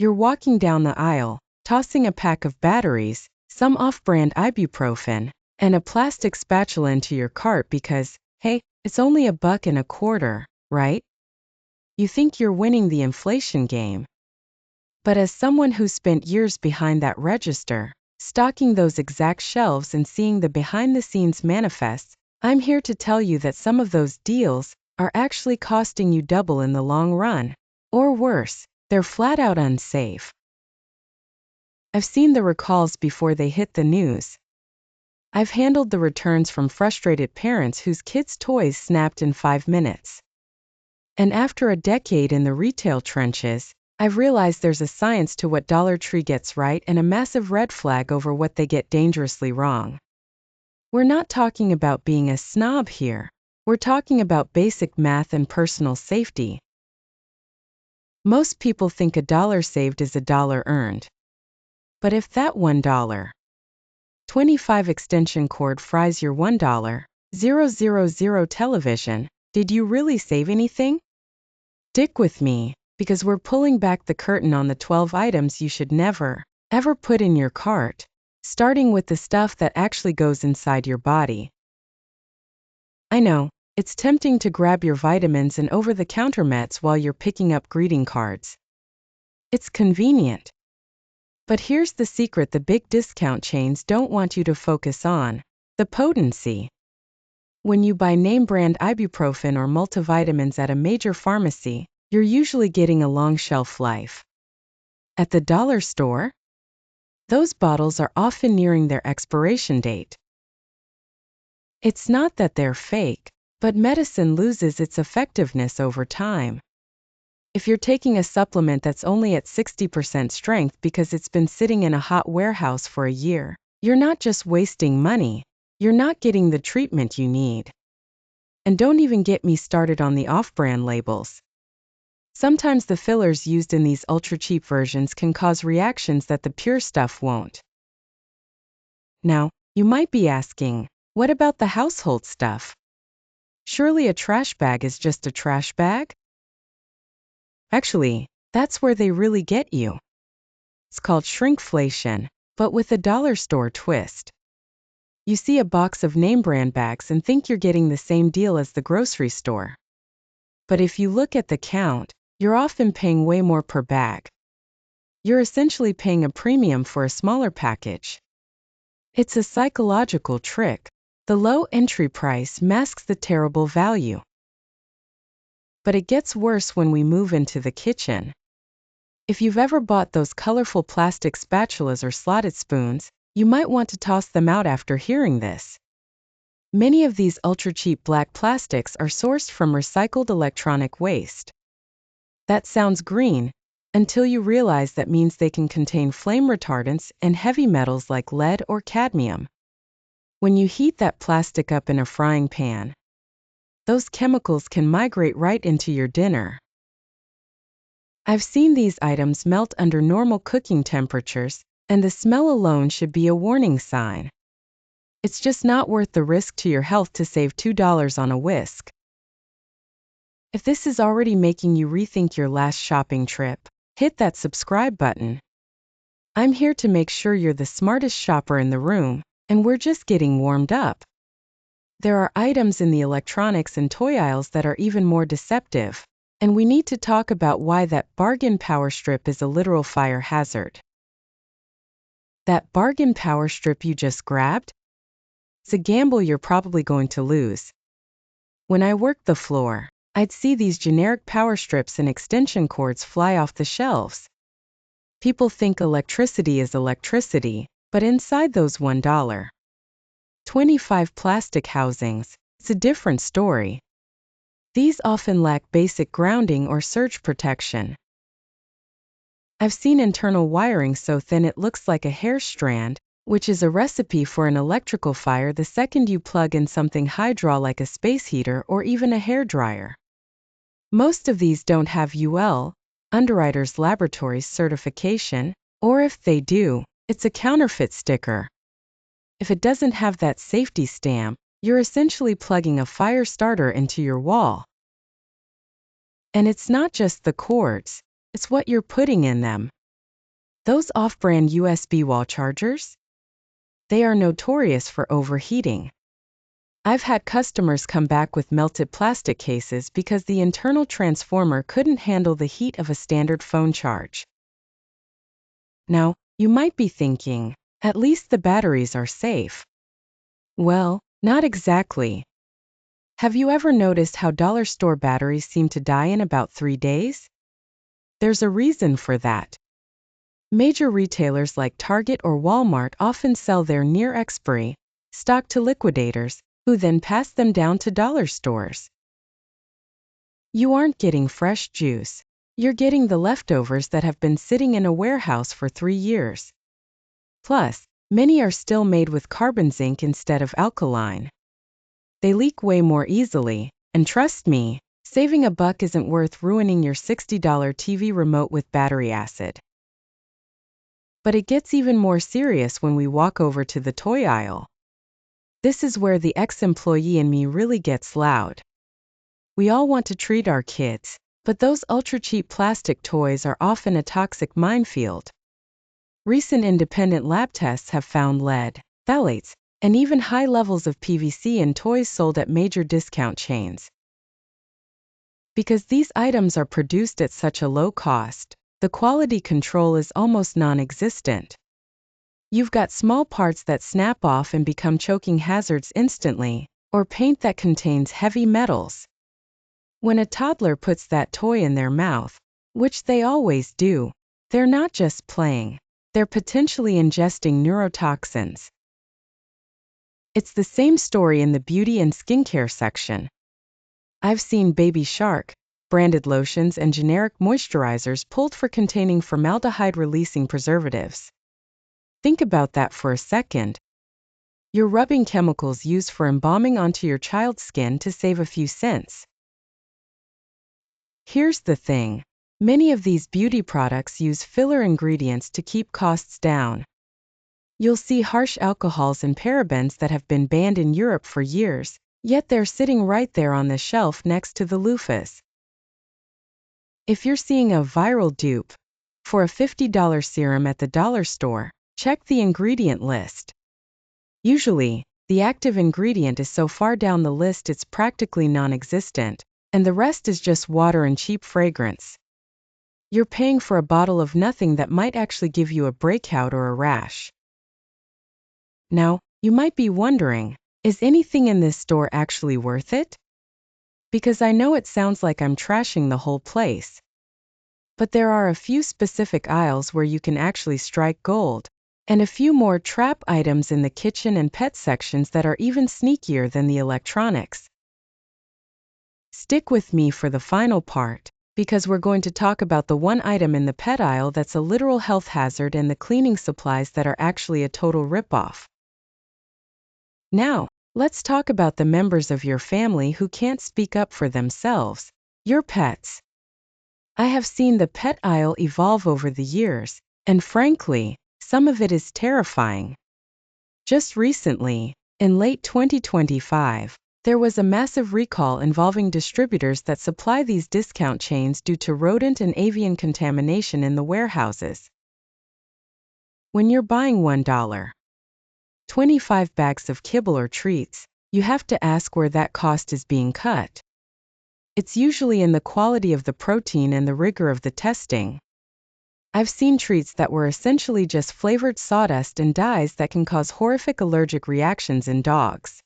You're walking down the aisle, tossing a pack of batteries, some off-brand ibuprofen, and a plastic spatula into your cart because, hey, it's only $1.25, right? You think you're winning the inflation game. But as someone who spent years behind that register, stocking those exact shelves and seeing the behind-the-scenes manifests, I'm here to tell you that some of those deals are actually costing you double in the long run. Or worse, they're flat out unsafe. I've seen the recalls before they hit the news. I've handled the returns from frustrated parents whose kids' toys snapped in 5 minutes. And after a decade in the retail trenches, I've realized there's a science to what Dollar Tree gets right and a massive red flag over what they get dangerously wrong. We're not talking about being a snob here. We're talking about basic math and personal safety. Most people think $1 saved is $1 earned. But if that $1.25 extension cord fries your $1.000 television, did you really save anything? Stick with me, because we're pulling back the curtain on the 12 items you should never, ever put in your cart, starting with the stuff that actually goes inside your body. I know, it's tempting to grab your vitamins and over-the-counter meds while you're picking up greeting cards. It's convenient. But here's the secret the big discount chains don't want you to focus on: the potency. When you buy name-brand ibuprofen or multivitamins at a major pharmacy, you're usually getting a long shelf life. At the dollar store, those bottles are often nearing their expiration date. It's not that they're fake, but medicine loses its effectiveness over time. If you're taking a supplement that's only at 60% strength because it's been sitting in a hot warehouse for a year, you're not just wasting money, you're not getting the treatment you need. And don't even get me started on the off-brand labels. Sometimes the fillers used in these ultra-cheap versions can cause reactions that the pure stuff won't. Now, you might be asking, what about the household stuff? Surely a trash bag is just a trash bag? Actually, that's where they really get you. It's called shrinkflation, but with a dollar store twist. You see a box of name-brand bags and think you're getting the same deal as the grocery store. But if you look at the count, you're often paying way more per bag. You're essentially paying a premium for a smaller package. It's a psychological trick. The low entry price masks the terrible value. But it gets worse when we move into the kitchen. If you've ever bought those colorful plastic spatulas or slotted spoons, you might want to toss them out after hearing this. Many of these ultra-cheap black plastics are sourced from recycled electronic waste. That sounds green, until you realize that means they can contain flame retardants and heavy metals like lead or cadmium. When you heat that plastic up in a frying pan, those chemicals can migrate right into your dinner. I've seen these items melt under normal cooking temperatures, and the smell alone should be a warning sign. It's just not worth the risk to your health to save $2 on a whisk. If this is already making you rethink your last shopping trip, hit that subscribe button. I'm here to make sure you're the smartest shopper in the room, and we're just getting warmed up. There are items in the electronics and toy aisles that are even more deceptive, and we need to talk about why that bargain power strip is a literal fire hazard. That bargain power strip you just grabbed? It's a gamble you're probably going to lose. When I worked the floor, I'd see these generic power strips and extension cords fly off the shelves. People think electricity is electricity, but inside those $1.25 plastic housings, it's a different story. These often lack basic grounding or surge protection. I've seen internal wiring so thin it looks like a hair strand, which is a recipe for an electrical fire the second you plug in something high-draw like a space heater or even a hairdryer. Most of these don't have UL, Underwriters Laboratories certification, or if they do, it's a counterfeit sticker. If it doesn't have that safety stamp, you're essentially plugging a fire starter into your wall. And it's not just the cords, it's what you're putting in them. Those off-brand USB wall chargers? They are notorious for overheating. I've had customers come back with melted plastic cases because the internal transformer couldn't handle the heat of a standard phone charge. Now, you might be thinking, at least the batteries are safe. Well, not exactly. Have you ever noticed how dollar store batteries seem to die in about 3 days? There's a reason for that. Major retailers like Target or Walmart often sell their near expiry stock to liquidators, who then pass them down to dollar stores. You aren't getting fresh juice. You're getting the leftovers that have been sitting in a warehouse for 3 years. Plus, many are still made with carbon zinc instead of alkaline. They leak way more easily, and trust me, saving a buck isn't worth ruining your $60 TV remote with battery acid. But it gets even more serious when we walk over to the toy aisle. This is where the ex-employee in me really gets loud. We all want to treat our kids, but those ultra-cheap plastic toys are often a toxic minefield. Recent independent lab tests have found lead, phthalates, and even high levels of PVC in toys sold at major discount chains. Because these items are produced at such a low cost, the quality control is almost non-existent. You've got small parts that snap off and become choking hazards instantly, or paint that contains heavy metals. When a toddler puts that toy in their mouth, which they always do, they're not just playing, they're potentially ingesting neurotoxins. It's the same story in the beauty and skincare section. I've seen Baby Shark branded lotions and generic moisturizers pulled for containing formaldehyde-releasing preservatives. Think about that for a second. You're rubbing chemicals used for embalming onto your child's skin to save a few cents. Here's the thing. Many of these beauty products use filler ingredients to keep costs down. You'll see harsh alcohols and parabens that have been banned in Europe for years, yet they're sitting right there on the shelf next to the loofahs. If you're seeing a viral dupe for a $50 serum at the dollar store, check the ingredient list. Usually, the active ingredient is so far down the list it's practically non-existent, and the rest is just water and cheap fragrance. You're paying for a bottle of nothing that might actually give you a breakout or a rash. Now, you might be wondering, is anything in this store actually worth it? Because I know it sounds like I'm trashing the whole place. But there are a few specific aisles where you can actually strike gold, and a few more trap items in the kitchen and pet sections that are even sneakier than the electronics. Stick with me for the final part, because we're going to talk about the one item in the pet aisle that's a literal health hazard and the cleaning supplies that are actually a total ripoff. Now, let's talk about the members of your family who can't speak up for themselves, your pets. I have seen the pet aisle evolve over the years, and frankly, some of it is terrifying. Just recently, in late 2025, there was a massive recall involving distributors that supply these discount chains due to rodent and avian contamination in the warehouses. When you're buying $1.25 bags of kibble or treats, you have to ask where that cost is being cut. It's usually in the quality of the protein and the rigor of the testing. I've seen treats that were essentially just flavored sawdust and dyes that can cause horrific allergic reactions in dogs.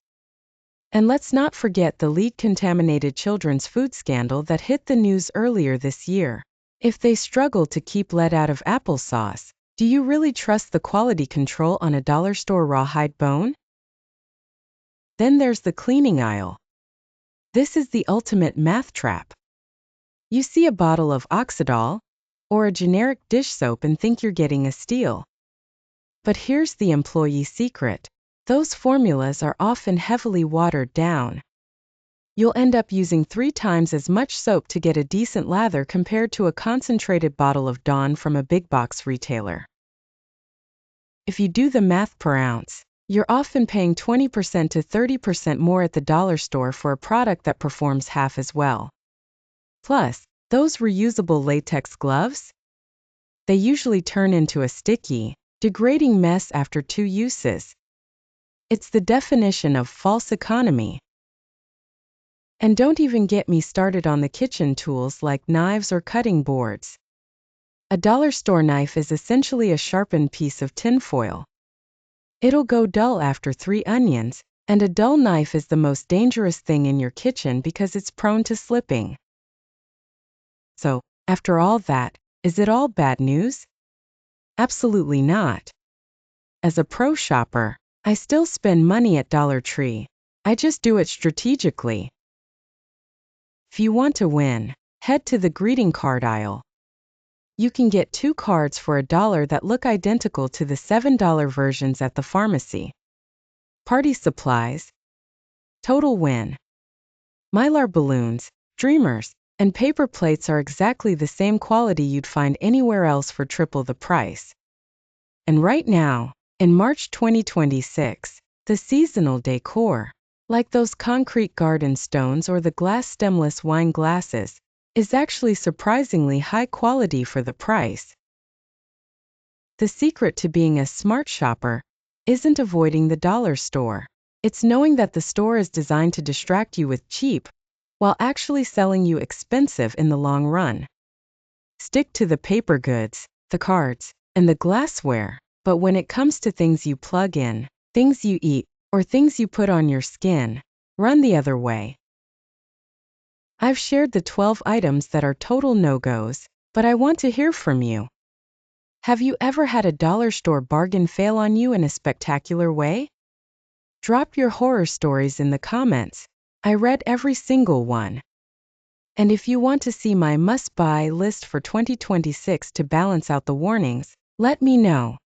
And let's not forget the lead-contaminated children's food scandal that hit the news earlier this year. If they struggle to keep lead out of applesauce, do you really trust the quality control on a dollar store rawhide bone? Then there's the cleaning aisle. This is the ultimate math trap. You see a bottle of Oxydol or a generic dish soap and think you're getting a steal. But here's the employee secret. Those formulas are often heavily watered down. You'll end up using 3 times as much soap to get a decent lather compared to a concentrated bottle of Dawn from a big box retailer. If you do the math per ounce, you're often paying 20% to 30% more at the dollar store for a product that performs half as well. Plus, those reusable latex gloves? they usually turn into a sticky, degrading mess after 2 uses. It's the definition of false economy. And don't even get me started on the kitchen tools like knives or cutting boards. A dollar store knife is essentially a sharpened piece of tinfoil. It'll go dull after 3 onions, and a dull knife is the most dangerous thing in your kitchen because it's prone to slipping. So, after all that, is it all bad news? Absolutely not. As a pro shopper, I still spend money at Dollar Tree. I just do it strategically. If you want to win, head to the greeting card aisle. You can get 2 cards for $1 that look identical to the $7 versions at the pharmacy. Party supplies. Total win. Mylar balloons, streamers, and paper plates are exactly the same quality you'd find anywhere else for triple the price. And right now, in March 2026, the seasonal decor, like those concrete garden stones or the glass stemless wine glasses, is actually surprisingly high quality for the price. The secret to being a smart shopper isn't avoiding the dollar store. It's knowing that the store is designed to distract you with cheap, while actually selling you expensive in the long run. Stick to the paper goods, the cards, and the glassware, but when it comes to things you plug in, things you eat, or things you put on your skin, run the other way. I've shared the 12 items that are total no-goes, but I want to hear from you. Have you ever had a dollar store bargain fail on you in a spectacular way? Drop your horror stories in the comments. I read every single one. And if you want to see my must-buy list for 2026 to balance out the warnings, let me know.